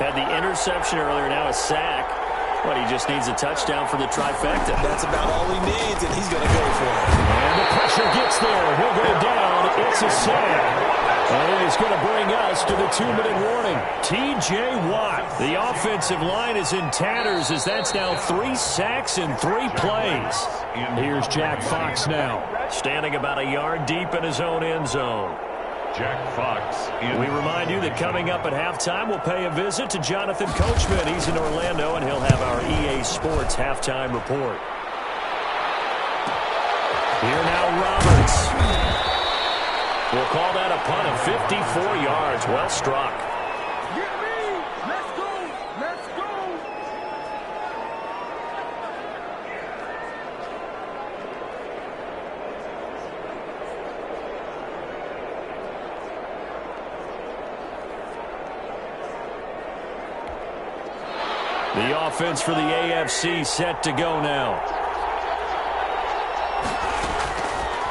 Had the interception earlier, now a sack. But he just needs a touchdown for the trifecta. That's about all he needs, and he's going to go for it. And the pressure gets there. He'll go down. It's a sack. And it is going to bring us to the 2-minute warning. T.J. Watt. The offensive line is in tatters as that's now 3 sacks in 3 plays. Here's Jack Fox now. Standing about a yard deep in his own end zone. Jack Fox. We remind you that coming up at halftime, we'll pay a visit to Jonathan Coachman. He's in Orlando, and he'll have our EA Sports halftime report. Here now, Roberts. We'll call that a punt of 54 yards. Well struck. The offense for the AFC set to go now.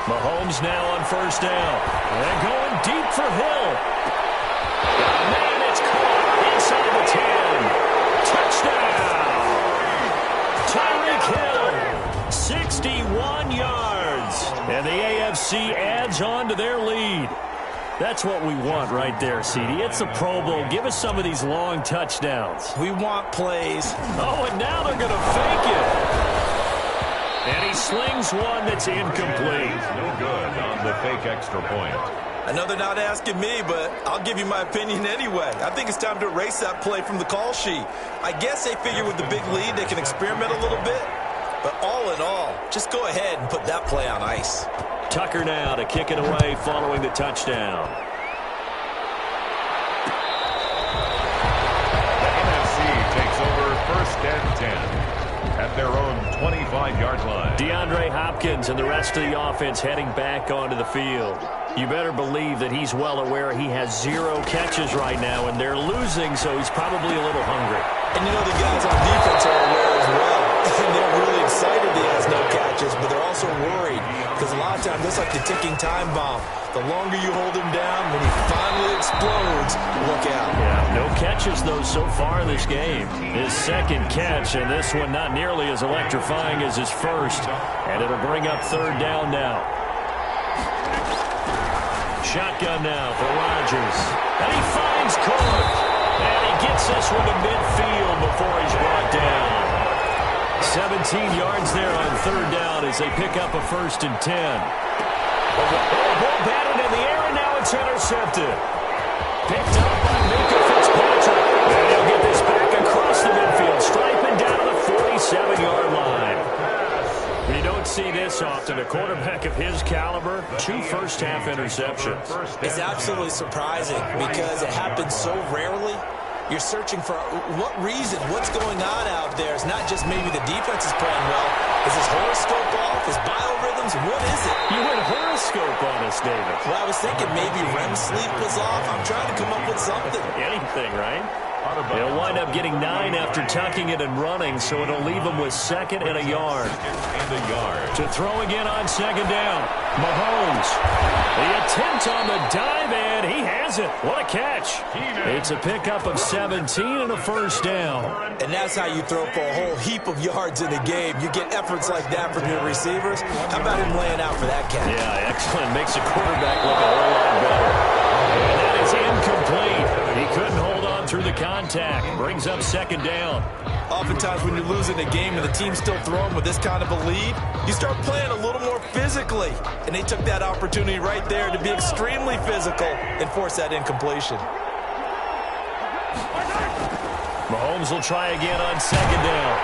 Mahomes now on first down. And going deep for Hill. Man, it's caught inside the 10. Touchdown. Tyreek Hill. 61 yards. And the AFC adds on to their lead. That's what we want right there, CD. It's a Pro Bowl. Give us some of these long touchdowns. We want plays. Oh, and now they're going to fake it. And he slings one that's incomplete. No good on the fake extra point. I know they're not asking me, but I'll give you my opinion anyway. I think it's time to erase that play from the call sheet. I guess they figure with the big lead they can experiment a little bit. But all in all, just go ahead and put that play on ice. Tucker now to kick it away following the touchdown. The NFC takes over 1st and 10 at their own 25-yard line. DeAndre Hopkins and the rest of the offense heading back onto the field. You better believe that he's well aware he has 0 catches right now, and they're losing, so he's probably a little hungry. And you know the guys on defense are aware as well. And they're really excited he has no catches, but they're also worried because a lot of times it's like the ticking time bomb. The longer you hold him down, when he finally explodes, look out. Yeah, no catches, though, so far in this game. His second catch, and this one not nearly as electrifying as his first. And it'll bring up 3rd down now. Shotgun now for Rodgers. And he finds Cook. And he gets this one to midfield before he's brought down. 17 yards there on 3rd down as they pick up a 1st and 10. Ball batted in the air, and now it's intercepted. Picked up by Minka Fitzpatrick. And he'll get this back across the midfield, striping down to the 47-yard line. You don't see this often. A quarterback of his caliber, 2 first-half interceptions. It's absolutely surprising because it happens so rarely. You're searching for what reason, what's going on out there. It's not just maybe the defense is playing well. Is his horoscope off? His biorhythms? What is it? You went horoscope on us, David. Well, I was thinking maybe REM sleep was off. I'm trying to come up with something. Anything, right? He'll wind up getting 9 after tucking it and running, so it'll leave him with 2nd and a yard. To throw again on 2nd down. Mahomes. The attempt on the dive, and he has it. What a catch. It's a pickup of 17 and a 1st down. And that's how you throw for a whole heap of yards in the game. You get efforts like that from your receivers. How about him laying out for that catch? Yeah, excellent. Makes the quarterback look a whole lot better. And that is incomplete. He couldn't hold on through the contact. Brings up 2nd down. Oftentimes when you're losing a game and the team's still throwing with this kind of a lead, you start playing a little more physically. And they took that opportunity right there to be extremely physical and force that incompletion. Mahomes will try again on 2nd down.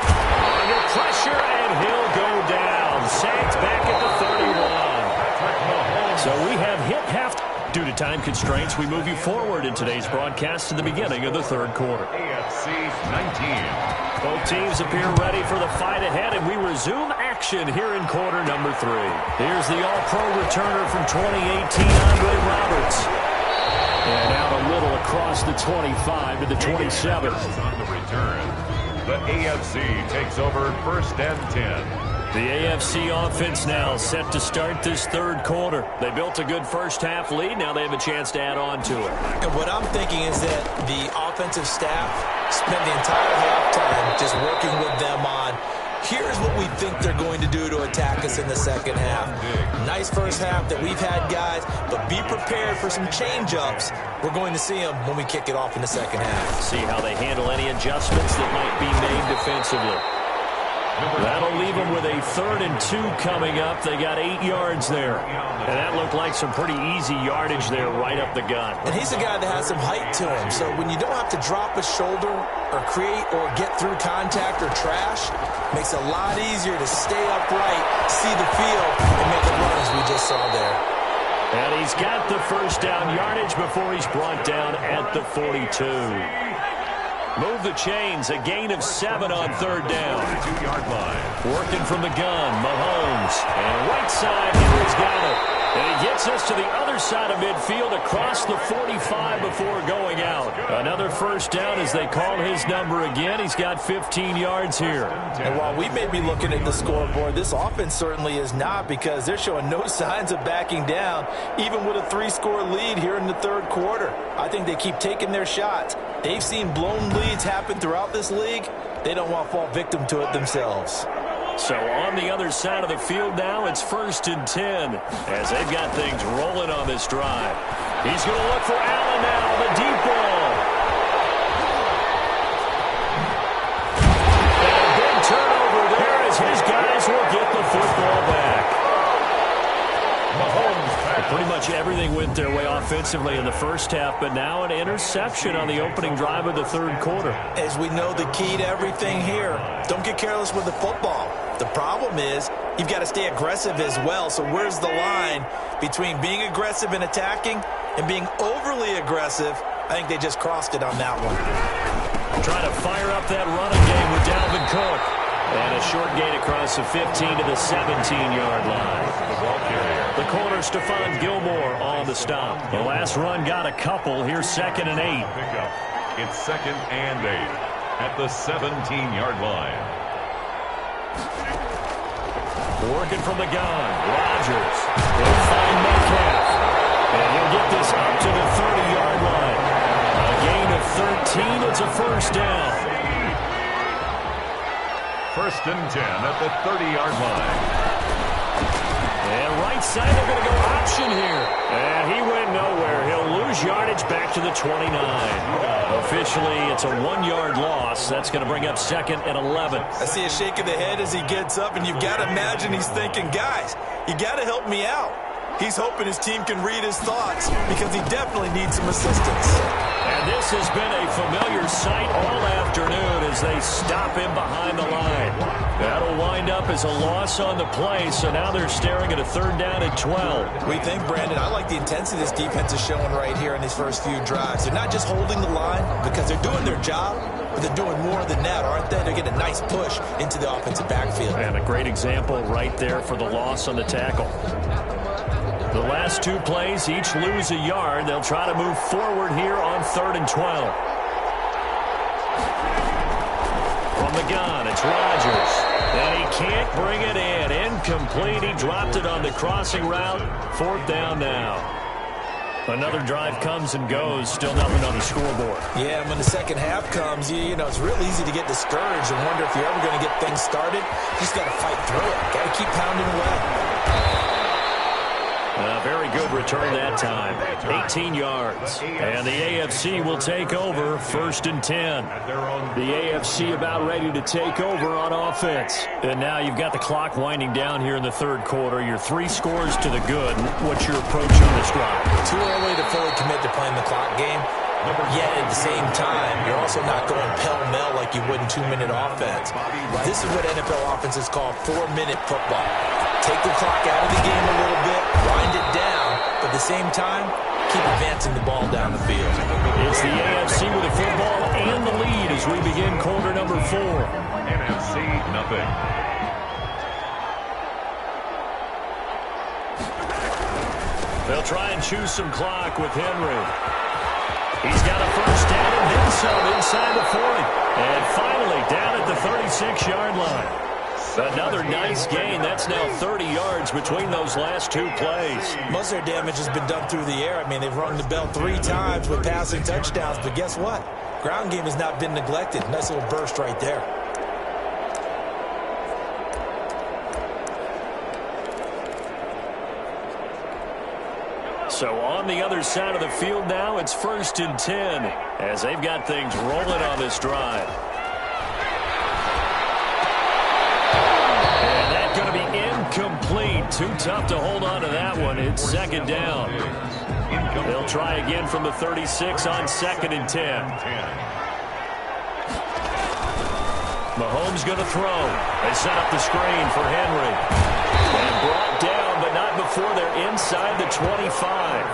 Under pressure, and he'll go down. Sacked back at the 31. So we have hit half. Due to time constraints, we move you forward in today's broadcast to the beginning of the 3rd quarter. AFC 19. Both teams appear ready for the fight ahead, and we resume action here in quarter number 3. Here's the All-Pro returner from 2018, Andre Roberts. And out a little across the 25 to the 27. On the return, the AFC takes over 1st and 10. The AFC offense now set to start this 3rd quarter. They built a good first-half lead. Now they have a chance to add on to it. And what I'm thinking is that the offense offensive staff spent the entire halftime just working with them on, here's what we think they're going to do to attack us in the second half. Nice first half that we've had, guys, but be prepared for some change-ups. We're going to see them when we kick it off in the second half. See how they handle any adjustments that might be made defensively. That'll leave them with a 3rd and 2 coming up. They got 8 yards there. And that looked like some pretty easy yardage there right up the gut. And he's a guy that has some height to him. So when you don't have to drop a shoulder or create or get through contact or trash, makes it a lot easier to stay upright, see the field, and make a run as we just saw there. And he's got the first down yardage before he's brought down at the 42. Move the chains, a gain of 7 on 3rd down. 42-yard line. Working from the gun, Mahomes. And right side, Henry's got it. And he gets us to the other side of midfield across the 45 before going out. Another first down as they call his number again. He's got 15 yards here. And while we may be looking at the scoreboard, this offense certainly is not, because they're showing no signs of backing down, even with a 3-score lead here in the 3rd quarter. I think they keep taking their shots. They've seen blown leads happen throughout this league. They don't want to fall victim to it themselves. So on the other side of the field now, it's 1st and 10 as they've got things rolling on this drive. He's going to look for Allen now, the deep ball. And a big turnover there as his guys will get the football back. Mahomes. Pretty much everything went their way offensively in the first half, but now an interception on the opening drive of the 3rd quarter. As we know, the key to everything here, don't get careless with the football. The problem is you've got to stay aggressive as well. So where's the line between being aggressive and attacking and being overly aggressive? I think they just crossed it on that one. Trying to fire up that running game with Dalvin Cook. And a short gain across the 15 to the 17-yard line. The corner, Stephon Gilmore, on the stop. The last run got a couple. Here's 2nd and 8. It's 2nd and 8 at the 17-yard line. Working from the gun, Rodgers. He'll find Metcalf. And he'll get this up to the 30-yard line. A gain of 13. It's a first down. 1st and 10 at the 30-yard line. And right side, they're going to go option here. And he went nowhere. He'll lose yardage back to the 29. Officially, it's a 1-yard loss. That's going to bring up 2nd and 11. I see a shake of the head as he gets up, and you've got to imagine he's thinking, guys, you got to help me out. He's hoping his team can read his thoughts because he definitely needs some assistance. And this has been a familiar sight all afternoon as they stop him behind the line. That'll wind up as a loss on the play, so now they're staring at a 3rd down and 12. We think, Brandon, I like the intensity this defense is showing right here in these first few drives. They're not just holding the line because they're doing their job, but they're doing more than that, aren't they? They're getting a nice push into the offensive backfield. And a great example right there for the loss on the tackle. The last 2 plays, each lose a yard. They'll try to move forward here on 3rd and 12. From the gun, it's Rodgers. And he can't bring it in. Incomplete. He dropped it on the crossing route. 4th down now. Another drive comes and goes. Still nothing on the scoreboard. Yeah, and when the second half comes, you know, it's real easy to get discouraged and wonder if you're ever going to get things started. You just got to fight through it. Got to keep pounding away. A very good return that time. 18 yards. And the AFC will take over 1st and 10. The AFC about ready to take over on offense. And now you've got the clock winding down here in the 3rd quarter. You're 3 scores to the good. What's your approach on this drive? Too early to fully commit to playing the clock game. Yet at the same time, you're also not going pell-mell like you would in 2-minute offense. This is what NFL offenses call 4-minute football. Take the clock out of the game a little bit, wind it down, but at the same time, keep advancing the ball down the field. It's the AFC with the football and the lead as we begin quarter number 4. NFC, nothing. They'll try and choose some clock with Henry. He's got a first down and then some inside the 40. And finally down at the 36-yard line. Another nice gain. That's now 30 yards between those last 2 plays. Most of their damage has been done through the air. I mean, they've rung the bell 3 times with passing touchdowns, but guess what? Ground game has not been neglected. Nice little burst right there. So on the other side of the field now, it's 1st and 10 as they've got things rolling on this drive. And that's going to be incomplete. Too tough to hold on to that one. It's 2nd down. They'll try again from the 36 on 2nd and 10. Mahomes going to throw. They set up the screen for Henry. And brought down, but not before they're inside the 25.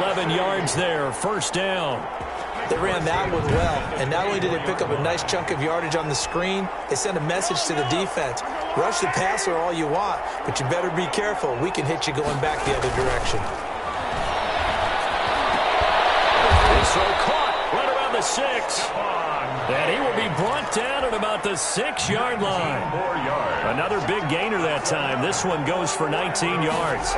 11 yards there, 1st down. They ran that one well, and not only did they pick up a nice chunk of yardage on the screen, they sent a message to the defense. Rush the passer all you want, but you better be careful. We can hit you going back the other direction. So caught right around the 6. And he will be brought down at about the 6-yard line. Another big gainer that time. This one goes for 19 yards.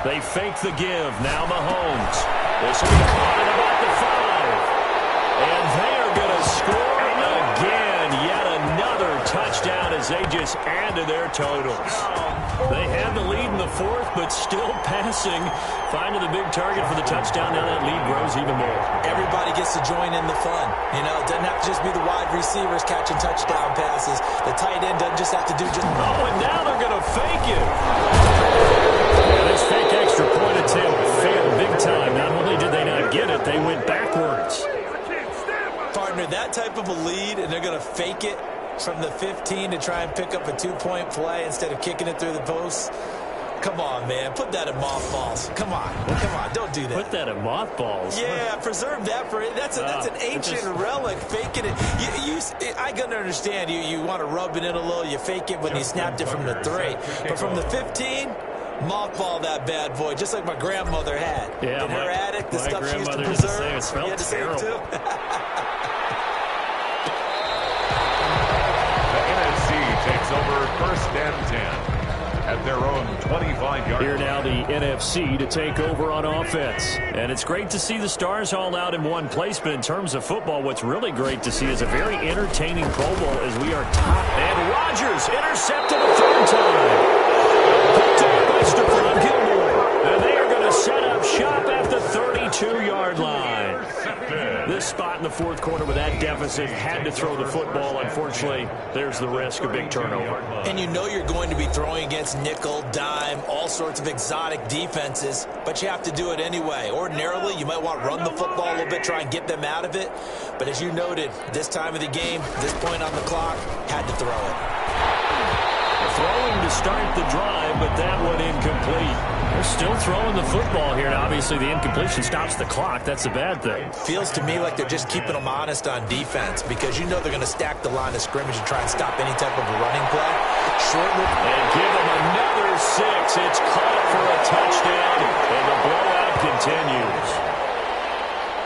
They fake the give. Now Mahomes. This will be caught at about the 5. And they are going to score again. Yet another touchdown as they just add to their totals. They had the lead in the 4th, but still passing. Finding the big target for the touchdown. Now that lead grows even more. Everybody gets to join in the fun. You know, it doesn't have to just be the wide receivers catching touchdown passes. The tight end doesn't just have to do just... Oh, and now they're going to fake it. Yeah, this fake extra point attempt failed big time. Not only did they not get it, they went backwards. Partner, that type of a lead, and they're going to fake it from the 15 to try and pick up a 2-point play instead of kicking it through the posts. Come on, man. Put that in mothballs. Come on. Come on. Don't do that. Put that in mothballs? Yeah, preserve that for it. That's an ancient relic. Faking it. I can understand you want to rub it in a little. You fake it when you snapped it from the 3. But from the 15, mothball that bad boy, just like my grandmother had. Yeah, in her attic, the stuff she used to preserve. preserve. It smelled terrible. Too. Takes over 1st and 10 at their own 25-yard. Here now the NFC to take over on offense. And it's great to see the stars all out in one place, but in terms of football, what's really great to see is a very entertaining Pro Bowl as we are top. And Rodgers intercepted a 3rd time. Picked up by Stephon Gilmore. And they are going to set up shop at the 32-yard line. This spot in the 4th quarter with that deficit had to throw the football. Unfortunately, there's the risk of big turnover. And you know you're going to be throwing against nickel, dime, all sorts of exotic defenses, but you have to do it anyway. Ordinarily, you might want to run the football a little bit, try and get them out of it. But as you noted, this time of the game, this point on the clock, had to throw it. Throwing to start the drive, but that one incomplete. They're still throwing the football here. Now, obviously, the incompletion stops the clock. That's a bad thing. Feels to me like they're just keeping them honest on defense because you know they're going to stack the line of scrimmage and try and stop any type of a running play. And give them another 6. It's caught for a touchdown, and the blowout continues.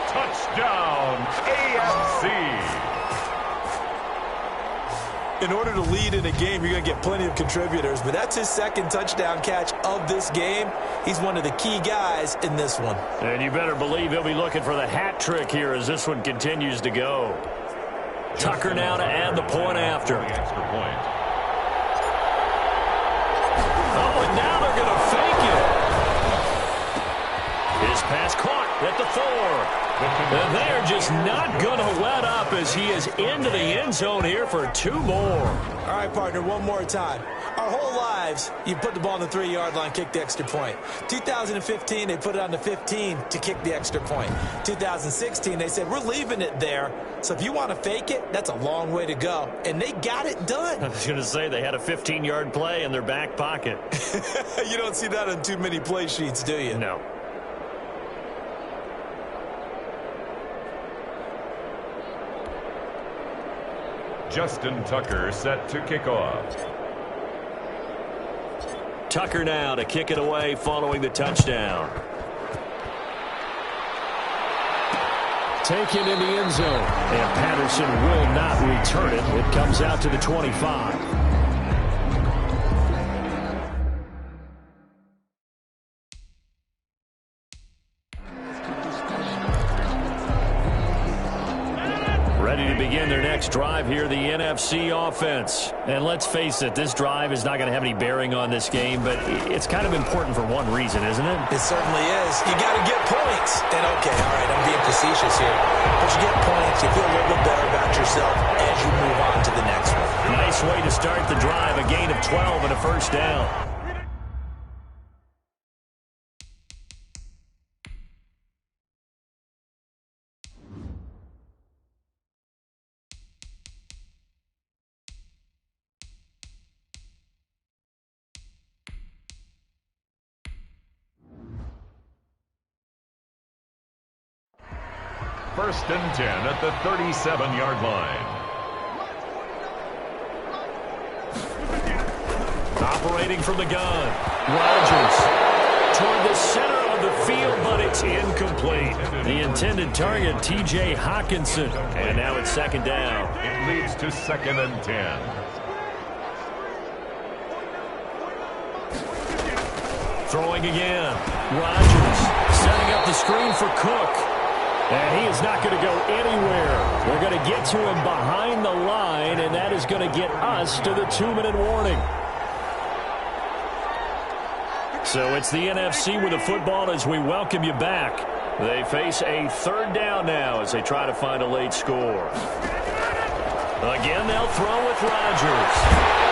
Touchdown, AFC. In order to lead in a game, you're going to get plenty of contributors, but that's his 2nd touchdown catch of this game. He's one of the key guys in this one. And you better believe he'll be looking for the hat trick here as this one continues to go. Tucker now to add the point after. Extra point. Oh, and now they're going to fake it. His pass caught at the 4. And they're just not going to let up as he is into the end zone here for 2 more. All right, partner, one more time. Our whole lives, you put the ball on the 3-yard line, kick the extra point. 2015, they put it on the 15 to kick the extra point. 2016, they said, we're leaving it there. So if you want to fake it, that's a long way to go. And they got it done. I was going to say they had a 15-yard play in their back pocket. You don't see that on too many play sheets, do you? No. Justin Tucker set to kick off. Tucker now to kick it away following the touchdown. Taken in the end zone. And Patterson will not return it. It comes out to the 25. Ready to begin their next drive here, the NFC offense. And let's face it, this drive is not going to have any bearing on this game, but it's kind of important for one reason, isn't it? It certainly is. You got to get points. And, okay, all right, I'm being facetious here. But you get points, you feel a little bit better about yourself as you move on to the next one. Nice way to start the drive, a gain of 12 and a first down. First and 10 at the 37-yard line. Operating from the gun. Rodgers toward the center of the field, but it's incomplete. The intended target, T.J. Hawkinson. And now it's second down. It leads to second and 10. Throwing again. Rodgers setting up the screen for Cook. And he is not going to go anywhere. They're going to get to him behind the line, and that is going to get us to the 2-minute warning. So it's the NFC with the football as we welcome you back. They face a third down now as they try to find a late score. Again, they'll throw with Rodgers.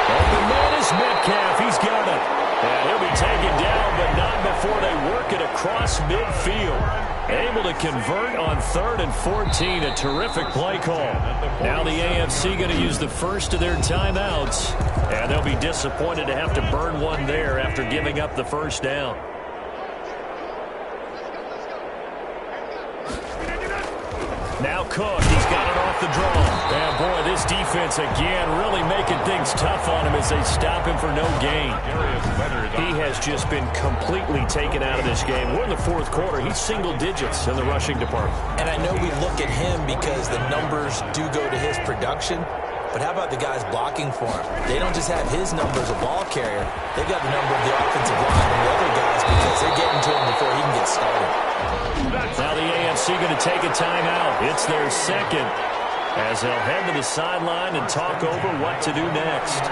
The man is Metcalf. He's got it. And he'll be taken down, but not before they work it across midfield. Able to convert on 3rd and 14. A terrific play call. Now the AFC going to use the first of their timeouts. And they'll be disappointed to have to burn one there after giving up the first down. Now Cook, he's got it off the draw. And boy, this defense again really making things tough on him as they stop him for no gain. He has just been completely taken out of this game. We're in the fourth quarter. He's single digits in the rushing department. And I know we look at him because the numbers do go to his production. But how about the guys blocking for him? They don't just have his number as a ball carrier. They've got the number of the offensive line and the other guys because they're getting to him before he can get started. Now the AFC going to take a timeout. It's their second as they'll head to the sideline and talk over what to do next.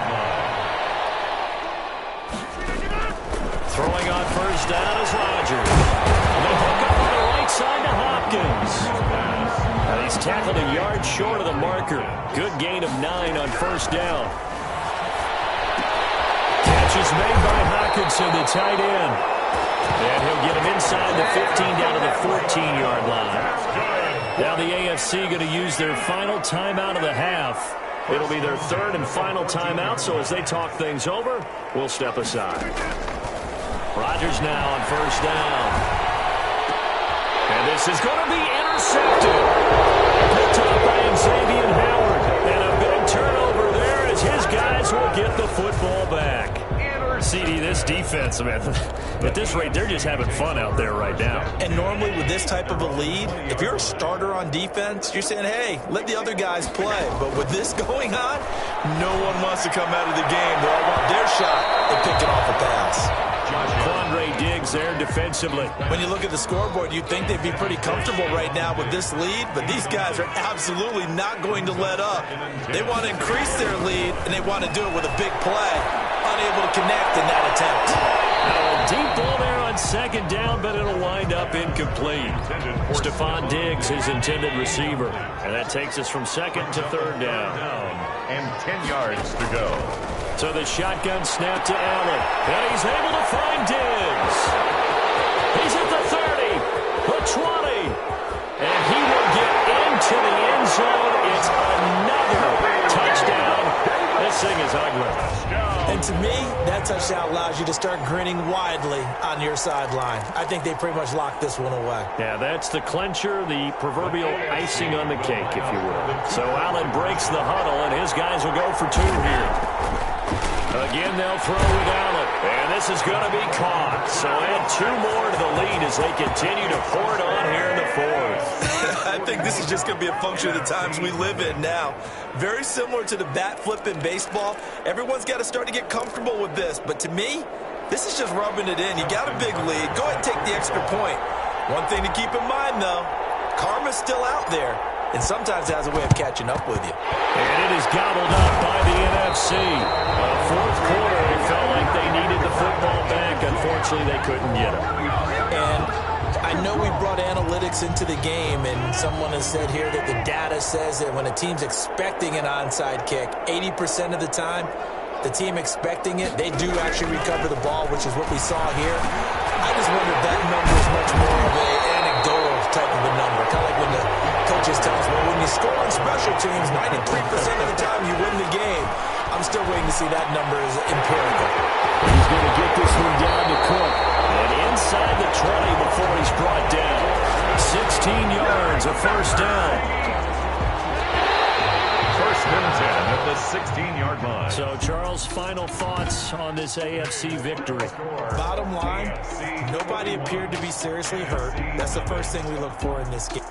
Throwing on first down is Rodgers. And they hook up on the right side to Hopkins. And he's tackled a yard short of the marker. Good gain of 9 on first down. Catch is made by Hawkinson, the tight end. And he'll get him inside the 15 down to the 14-yard line. Now the AFC going to use their final timeout of the half. It'll be their third and final timeout, so as they talk things over, we'll step aside. Rodgers now on first down. And this is going to be intercepted. Picked up by Xavier Howard. And a big turnover there as his guys will get the football back. CD, this defense, man, at this rate, they're just having fun out there right now. And normally with this type of a lead, if you're a starter on defense, you're saying, hey, let the other guys play. But with this going on, no one wants to come out of the game. They all want their shot at picking off a pass. Quandre Diggs there defensively. When you look at the scoreboard, you'd think they'd be pretty comfortable right now with this lead, but these guys are absolutely not going to let up. They want to increase their lead, and they want to do it with a big play. Unable to connect in that attempt. Now a deep ball there on second down, but it'll wind up incomplete. Stephon Diggs, his intended receiver. And that takes us from second to third down. And 10 yards to go. So the shotgun snap to Allen. And he's able to find Diggs. He's at the 30, the 20. And he will get into the end zone. It's another touchdown. This thing is ugly. And to me, that touchdown allows you to start grinning widely on your sideline. I think they pretty much locked this one away. Yeah, that's the clincher, the proverbial icing on the cake, if you will. So Allen breaks the huddle, and his guys will go for 2 here. Again, they'll throw with Allen. And this is going to be caught. So add 2 more to the lead as they continue to pour it on here in the fourth. I think this is just going to be a function of the times we live in now. Very similar to the bat flip in baseball. Everyone's got to start to get comfortable with this. But to me, this is just rubbing it in. You got a big lead. Go ahead and take the extra point. One thing to keep in mind, though, karma's still out there. and sometimes it has a way of catching up with you. And it is gobbled up by the NFC. Fourth quarter, it felt like they needed the football back. Unfortunately, they couldn't get it. And I know we brought analytics into the game, and someone has said here that the data says that when a team's expecting an onside kick, 80% of the time, the team expecting it, they do actually recover the ball, which is what we saw here. I just wonder if that number is much more of an anecdotal type of a number. Kind of like when the coaches tell us, well, when you score on special teams, 93% of the time you win the game. I'm still waiting to see that number is empirical. He's going to get this one down to Cook. And inside the 20 before he's brought down. 16 yards, a first down. First and 10 at the 16-yard line. So, Charles, final thoughts on this AFC victory? Bottom line, nobody appeared to be seriously hurt. That's the first thing we look for in this game.